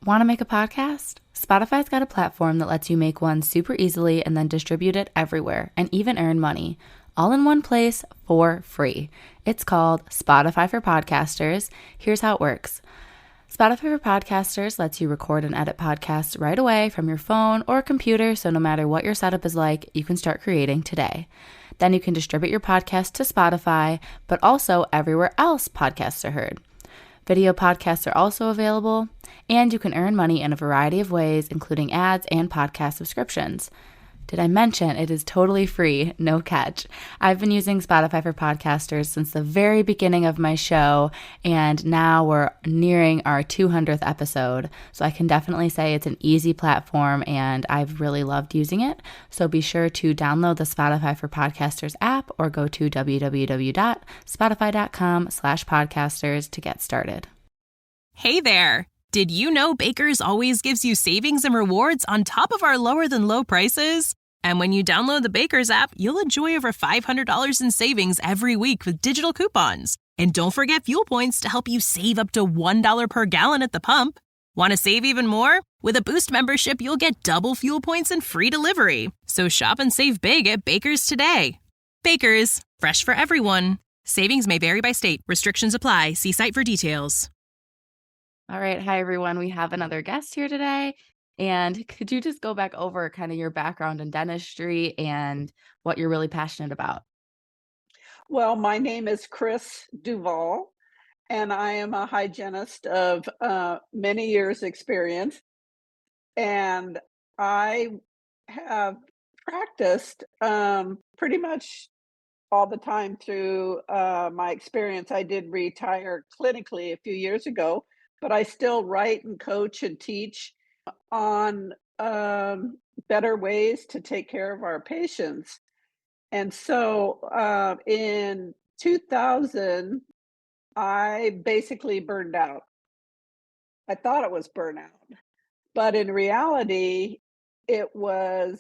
Want to make a podcast? Spotify's got a platform that lets you make one super easily and then distribute it everywhere and even earn money, all in one place for free. It's called Spotify for Podcasters. Here's how it works. Spotify for Podcasters lets you record and edit podcasts right away from your phone or computer, so no matter what your setup is like, you can start creating today. Then you can distribute your podcast to Spotify, but also everywhere else podcasts are heard. Video podcasts are also available, and you can earn money in a variety of ways, including ads and podcast subscriptions. Did I mention it is totally free, no catch? I've been using Spotify for Podcasters since the very beginning of my show, and now we're nearing our 200th episode. So I can definitely say it's an easy platform, and I've really loved using it. So be sure to download the Spotify for Podcasters app or go to www.spotify.com/podcasters to get started. Hey there! Did you know Baker's always gives you savings and rewards on top of our lower than low prices? And when you download the Baker's app, you'll enjoy over $500 in savings every week with digital coupons. And don't forget fuel points to help you save up to $1 per gallon at the pump. Want to save even more? With a Boost membership, you'll get double fuel points and free delivery. So shop and save big at Baker's today. Baker's, fresh for everyone. Savings may vary by state. Restrictions apply. See site for details. All right. Hi, everyone. We have another guest here today. And could you just go back over kind of your background in dentistry and what you're really passionate about? Well, my name is Cris Duval, and I am a hygienist of many years' experience. And I have practiced pretty much all the time through my experience. I did retire clinically a few years ago, but I still write and coach and teach on better ways to take care of our patients. And so in 2000, I basically burned out. I thought it was burnout, but in reality, it was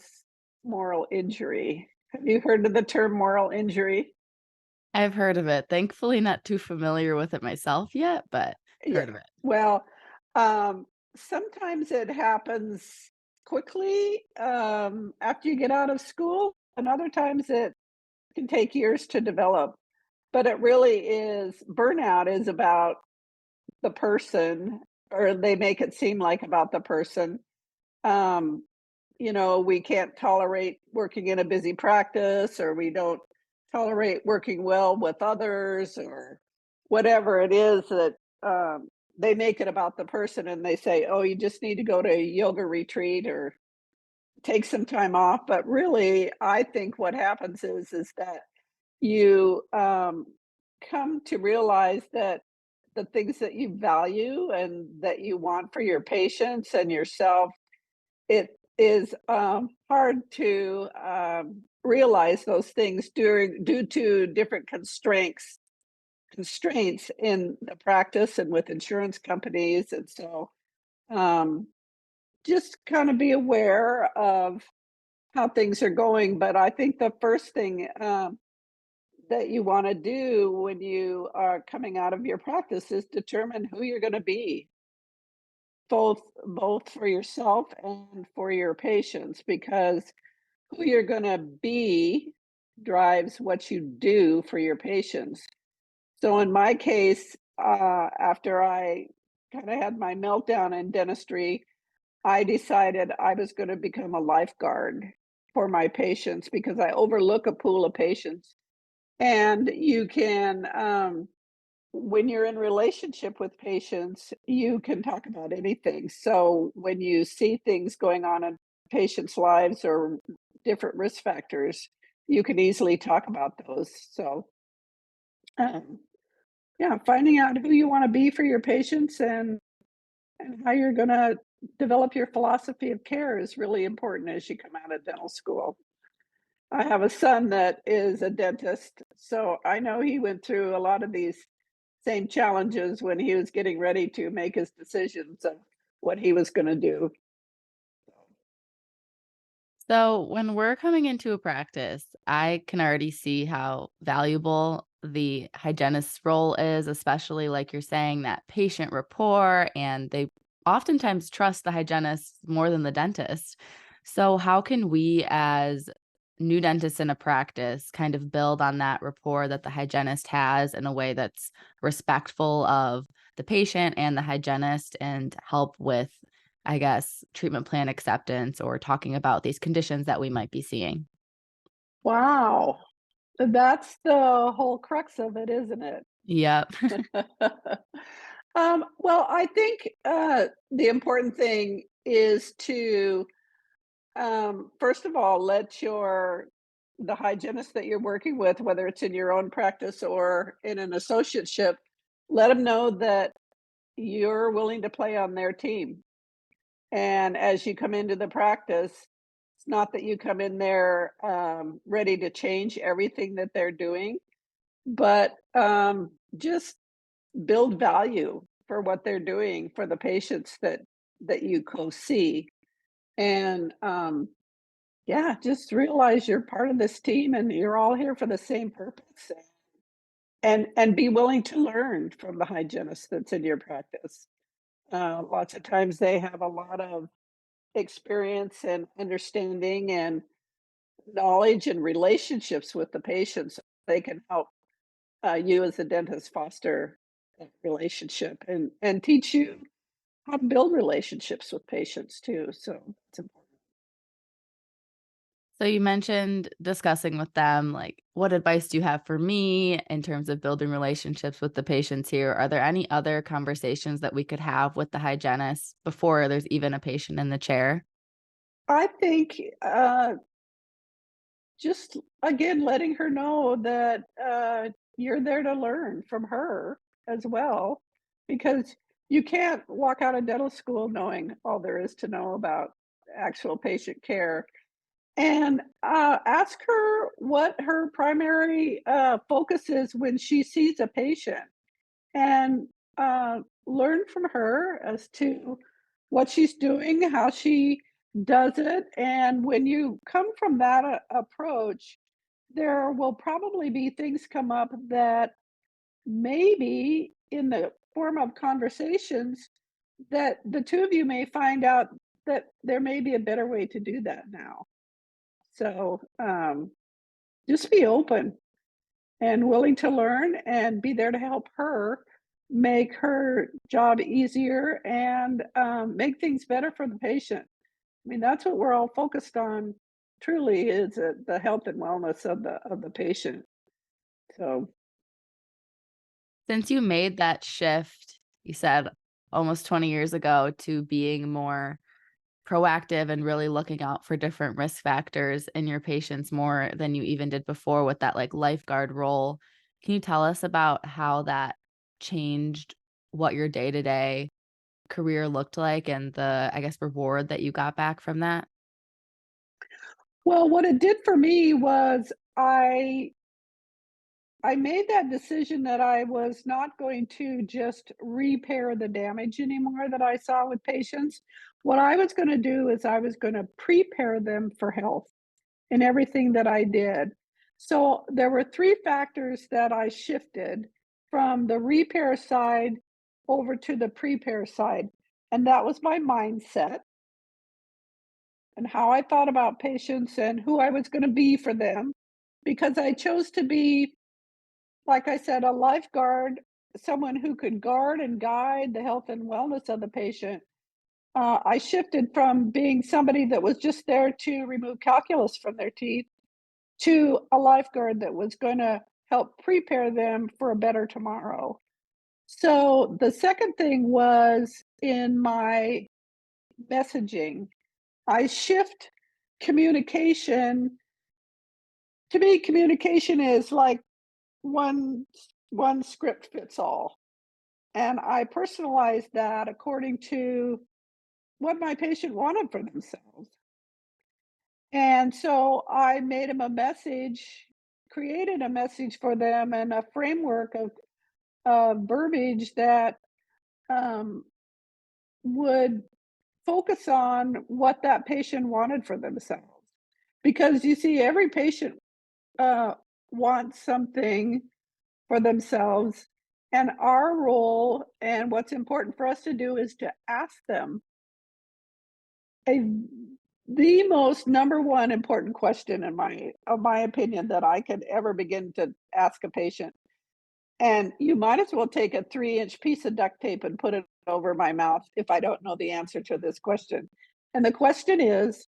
moral injury. Have you heard of the term moral injury? I've heard of it. Thankfully, not too familiar with it myself yet, but Yeah. heard of it. Well, sometimes it happens quickly after you get out of school, and other times it can take years to develop. But it really is burnout is about the person, or they make it seem like about the person. Um, we can't tolerate working in a busy practice, or we don't tolerate working well with others, or whatever it is that they make it about the person, and they say, oh, you just need to go to a yoga retreat or take some time off. But really, I think what happens is that you come to realize that the things that you value and that you want for your patients and yourself, it is hard to realize those things due to different constraints in the practice and with insurance companies. And so just kind of be aware of how things are going. But I think the first thing that you want to do when you are coming out of your practice is determine who you're going to be, both for yourself and for your patients, because who you're going to be drives what you do for your patients. So in my case, after I kind of had my meltdown in dentistry, I decided I was going to become a lifeguard for my patients, because I overlook a pool of patients. And you can, when you're in relationship with patients, you can talk about anything. So when you see things going on in patients' lives or different risk factors, you can easily talk about those. So, um, yeah, finding out who you want to be for your patients, and how you're going to develop your philosophy of care is really important as you come out of dental school. I have a son that is a dentist, so I know he went through a lot of these same challenges when he was getting ready to make his decisions of what he was going to do. So when we're coming into a practice, I can already see how valuable the hygienist's role is, especially like you're saying, that patient rapport, and they oftentimes trust the hygienist more than the dentist. So, how can we, as new dentists in a practice, kind of build on that rapport that the hygienist has in a way that's respectful of the patient and the hygienist and help with, I guess, treatment plan acceptance or talking about these conditions that we might be seeing? Wow. That's the whole crux of it, isn't it? Yep. Well, I think, the important thing is to, first of all, let the hygienist that you're working with, whether it's in your own practice or in an associateship, let them know that you're willing to play on their team. And as you come into the practice, it's not that you come in there, ready to change everything that they're doing, but, just build value for what they're doing for the patients that you co-see. And, yeah, just realize you're part of this team and you're all here for the same purpose, and be willing to learn from the hygienist that's in your practice. Lots of times they have a lot of experience and understanding and knowledge and relationships with the patients. They can help you as a dentist foster that relationship and teach you how to build relationships with patients too. So it's important. So you mentioned discussing with them, like, what advice do you have for me in terms of building relationships with the patients here? Are there any other conversations that we could have with the hygienist before there's even a patient in the chair? I think just again letting her know that you're there to learn from her as well, because you can't walk out of dental school knowing all there is to know about actual patient care. And ask her what her primary focus is when she sees a patient, and learn from her as to what she's doing, how she does it. And when you come from that approach, there will probably be things come up that maybe in the form of conversations that the two of you may find out that there may be a better way to do that now. So just be open and willing to learn and be there to help her make her job easier and make things better for the patient. I mean, that's what we're all focused on. Truly, is the health and wellness of the patient. So Since you made that shift, you said almost 20 years ago, to being more proactive and really looking out for different risk factors in your patients more than you even did before with that like lifeguard role. Can you tell us about how that changed what your day-to-day career looked like and the, I guess, reward that you got back from that? well, what it did for me was I made that decision that I was not going to just repair the damage anymore that I saw with patients. What I was going to do is I was going to prepare them for health in everything that I did. So there were three factors that I shifted from the repair side over to the prepare side. And that was my mindset and how I thought about patients and who I was going to be for them. Because I chose to be, like I said, a lifeguard, someone who could guard and guide the health and wellness of the patient. I shifted from being somebody that was just there to remove calculus from their teeth to a lifeguard that was going to help prepare them for a better tomorrow. So the second thing was in my messaging. I shift communication. To me, communication is like one one script fits all. And I personalized that according to what my patient wanted for themselves. And so I made them a message, created a message for them and a framework of verbiage that um, would focus on what that patient wanted for themselves. Because you see, every patient uh, wants something for themselves And our role and what's important for us to do is to ask them a the most number one important question in my opinion that I could ever begin to ask a patient. And you might as well take a 3-inch piece of duct tape and put it over my mouth if I don't know the answer to this question. And the question is,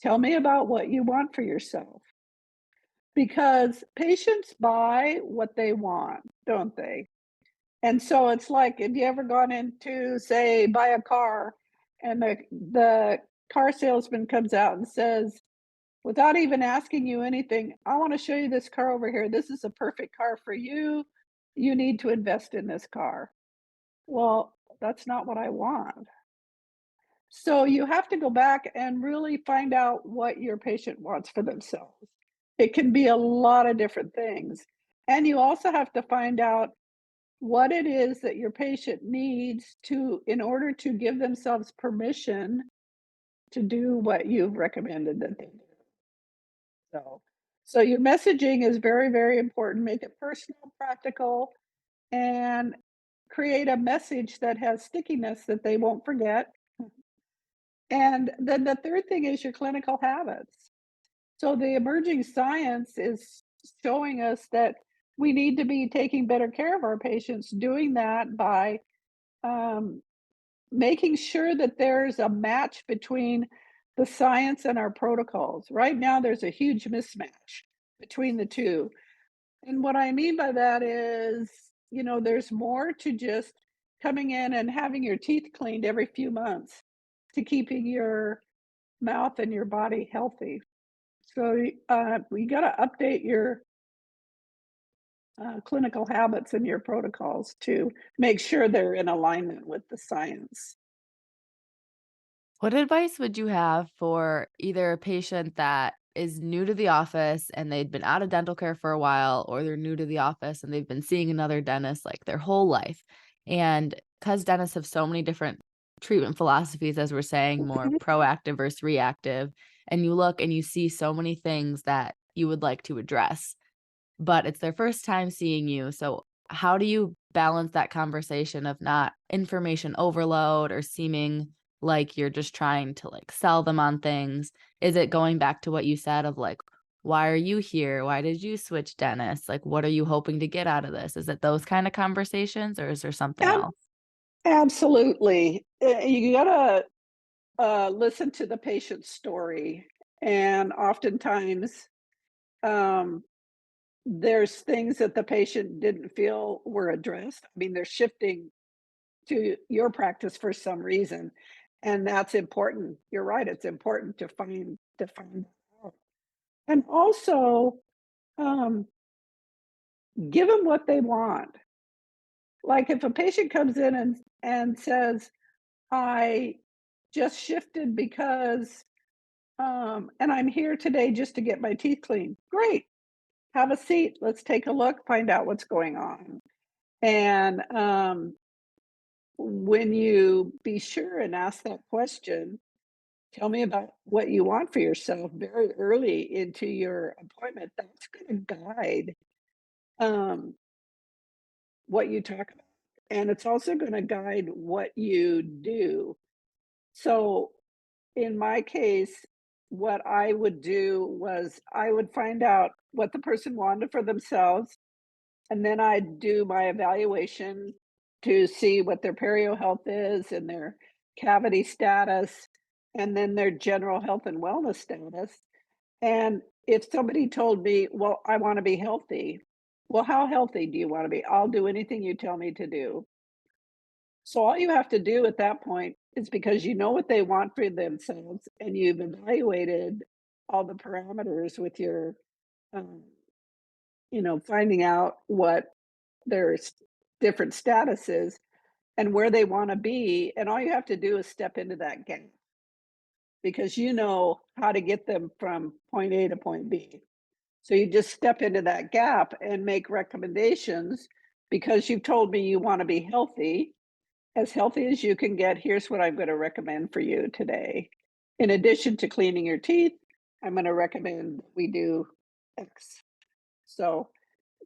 tell me about what you want for yourself. Because patients buy what they want, don't they? And so it's like, have you ever gone into, say, buy a car and the car salesman comes out and says, without even asking you anything, I want to show you this car over here. This is a perfect car for you. You need to invest in this car. Well, that's not what I want. So you have to go back and really find out what your patient wants for themselves. It can be a lot of different things. And you also have to find out what it is that your patient needs to in order to give themselves permission to do what you've recommended that they do. So so your messaging is very, very important. Make it personal, practical, and create a message that has stickiness that they won't forget. And then the third thing is your clinical habits. So the emerging science is showing us that we need to be taking better care of our patients, doing that by um, making sure that there's a match between the science and our protocols. Right now, there's a huge mismatch between the two. And what I mean by that is, there's more to just coming in and having your teeth cleaned every few months to keeping your mouth and your body healthy. So we got to update your clinical habits and your protocols to make sure they're in alignment with the science. What advice would you have for either a patient that is new to the office and they've been out of dental care for a while, or they're new to the office and they've been seeing another dentist like their whole life? And because dentists have so many different treatment philosophies, as we're saying, more Mhm. proactive versus reactive, and you look and you see so many things that you would like to address, but it's their first time seeing you. So, how do you balance that conversation of not information overload or seeming like you're just trying to like sell them on things? Is it going back to what you said of like, why are you here? Why did you switch dentists? Like, what are you hoping to get out of this? Is it those kind of conversations or is there something Ab- else? Absolutely. You gotta listen to the patient's story, and oftentimes um, there's things that the patient didn't feel were addressed. I mean, they're shifting to your practice for some reason, and that's important. You're right, it's important to find out. And also, um, give them what they want. Like, if a patient comes in and says, "I just shifted because, and I'm here today just to get my teeth cleaned." Great, have a seat, let's take a look, find out what's going on. And, when you be sure and ask that question, tell me about what you want for yourself very early into your appointment. That's going to guide um, what you talk about. And it's also going to guide what you do. So, in my case, what I would do was I would find out what the person wanted for themselves, and then I'd do my evaluation to see what their perio health is and their cavity status, and then their general health and wellness status. And if somebody told me, "Well, I want to be healthy," well, how healthy do you want to be? I'll do anything you tell me to do. So all you have to do at that point is because you know what they want for themselves and you've evaluated all the parameters with your, um, finding out what their different statuses and where they want to be. And all you have to do is step into that gap because you know how to get them from point A to point B. So you just step into that gap and make recommendations because you've told me you want to be healthy as you can get. Here's what I'm going to recommend for you today. In addition to cleaning your teeth, I'm going to recommend we do X. So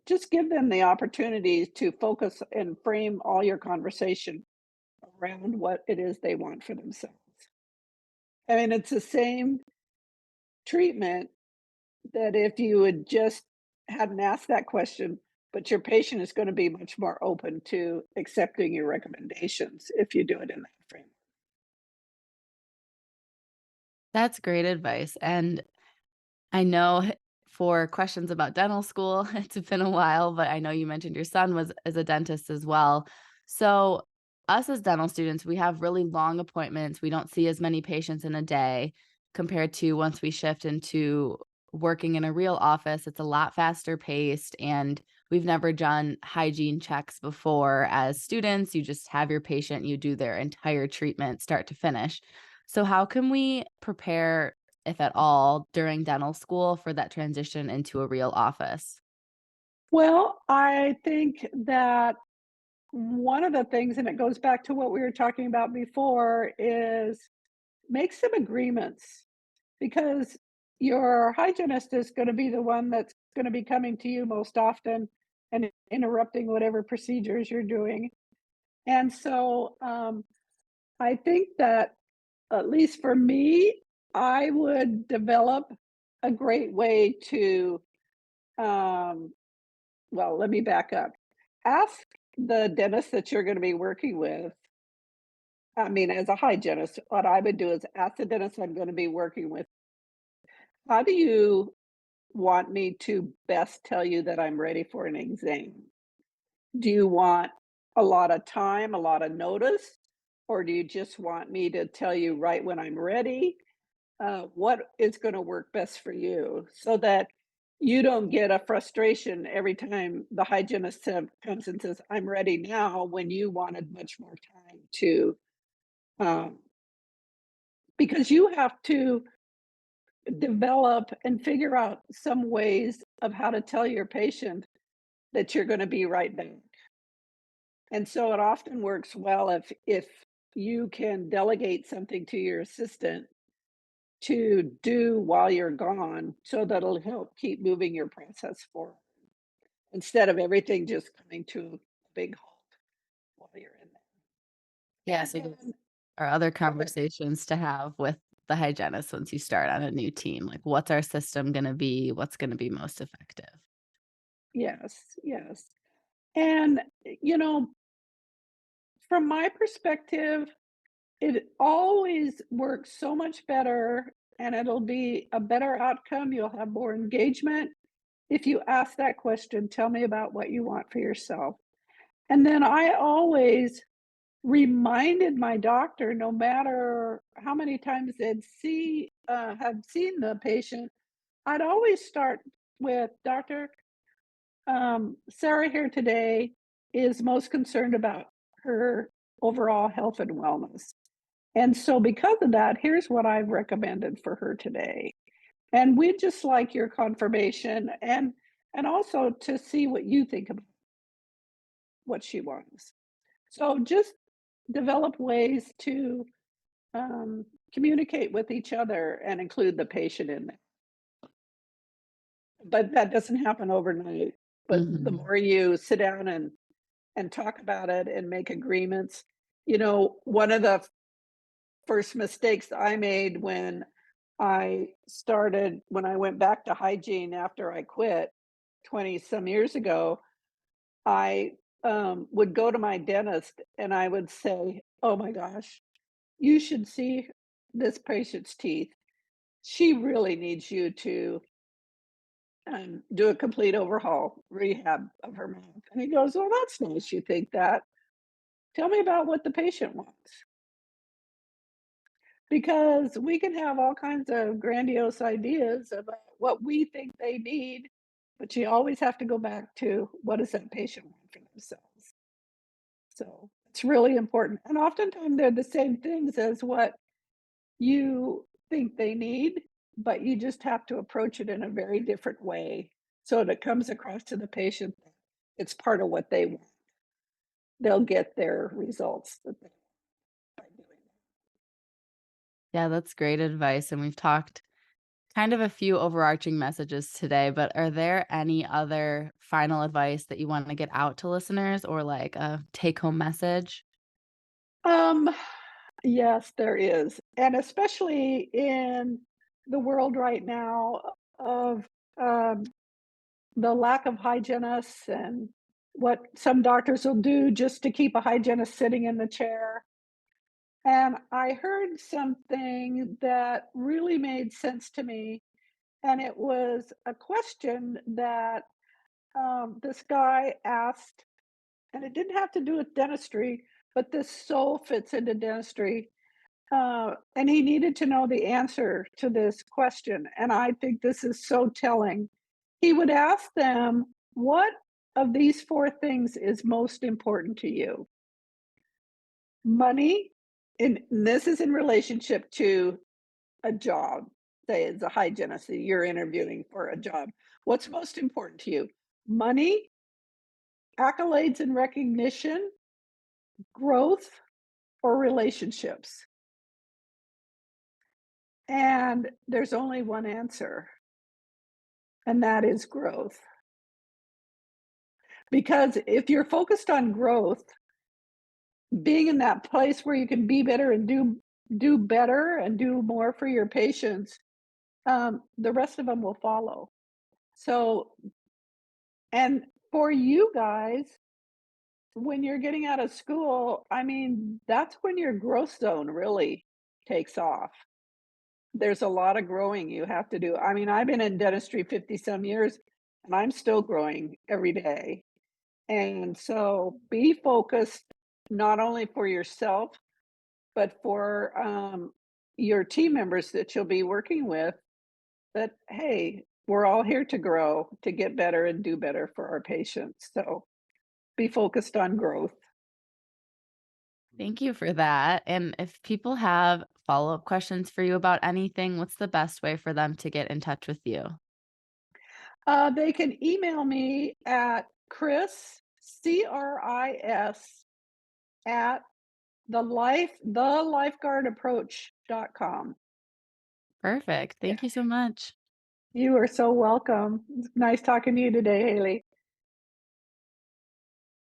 just give them the opportunity to focus and frame all your conversation around what it is they want for themselves. I mean, it's the same treatment that if you had just hadn't asked that question, but your patient is gonna be much more open to accepting your recommendations if you do it in that frame. That's great advice, and I know for questions about dental school, it's been a while, but I know you mentioned your son was is a dentist as well. So, us as dental students, we have really long appointments. We don't see as many patients in a day compared to once we shift into working in a real office. It's a lot faster paced, and we've never done hygiene checks before. As students, you just have your patient, you do their entire treatment start to finish. So, how can we prepare, if at all, during dental school for that transition into a real office? Well, I think that one of the things, and it goes back to what we were talking about before, is make some agreements because your hygienist is going to be the one that's going to be coming to you most often and interrupting whatever procedures you're doing. And so I think that, at least for me, I would develop a great way to, um, well, let me back up. Ask the dentist that you're going to be working with. I mean, as a hygienist, what I would do is ask the dentist I'm going to be working with, how do you want me to best tell you that I'm ready for an exam? Do you want a lot of time, a lot of notice, or do you just want me to tell you right when I'm ready? What is going to work best for you so that you don't get a frustration every time the hygienist comes and says, I'm ready now, when you wanted much more time to, um, because you have to develop and figure out some ways of how to tell your patient that you're going to be right back. And so it often works well if you can delegate something to your assistant to do while you're gone, so that'll help keep moving your process forward instead of everything just coming to a big halt while you're in Yeah, so there. those And are other go ahead. conversations to have with the hygienist once you start on a new team, like, what's our system gonna be? What's gonna be most effective? Yes, yes. And, you know, from my perspective, it always works so much better and it'll be a better outcome. You'll have more engagement if you ask that question, tell me about what you want for yourself. And then I always reminded my doctor, no matter how many times had seen the patient, I'd always start with, Doctor, Sarah here today is most concerned about her overall health and wellness. And so because of that, here's what I've recommended for her today. And we'd just like your confirmation and also to see what you think about what she wants. So just develop ways to communicate with each other and include the patient in that. But that doesn't happen overnight. But the Mhm. more you sit down and talk about it and make agreements, one of the first mistakes I made when I went back to hygiene after I quit 20 some years ago, I would go to my dentist and I would say, "Oh my gosh, you should see this patient's teeth. She really needs you to do a complete overhaul, rehab of her mouth." And he goes, "Well, that's nice you think that. Tell me about what the patient wants." Because we can have all kinds of grandiose ideas about what we think they need, but you always have to go back to what does that patient want for themselves. So it's really important. And oftentimes they're the same things as what you think they need, but you just have to approach it in a very different way so that it comes across to the patient that it's part of what they want. They'll get their results that they by doing Yeah, that's great advice, and we've talked kind of a few overarching messages today, but are there any other final advice that you want to get out to listeners or like a take home message? Um, yes, there is, and especially in the world right now of, um, the lack of hygienists and what some doctors will do just to keep a hygienist sitting in the chair. And I heard something that really made sense to me, and it was a question that, this guy asked, and it didn't have to do with dentistry, but this so fits into dentistry. And he needed to know the answer to this question. And I think this is so telling. He would ask them, what of these four things is most important to you? Money, and this is in relationship to a job. Say it's a hygienist that you're interviewing for a job. What's most important to you? Money, accolades and recognition, growth, or relationships? And there's only one answer, and that is growth. Because if you're focused on growth, being in that place where you can be better and do better and do more for your patients, the rest of them will follow. So, and for you guys, when you're getting out of school, I mean, that's when your growth zone really takes off. There's a lot of growing you have to do. I mean, I've been in dentistry 50 some years and I'm still growing every day. And so be focused not only for yourself, but for your team members that you'll be working with, that, hey, we're all here to grow, to get better and do better for our patients. So be focused on growth. Thank you for that. And if people have follow-up questions for you about anything, what's the best way for them to get in touch with you? They can email me at Cris, Cris, at thelifeguardapproach.com. Perfect. Yeah. Thank you so much. You are so welcome. It's nice talking to you today, Haley.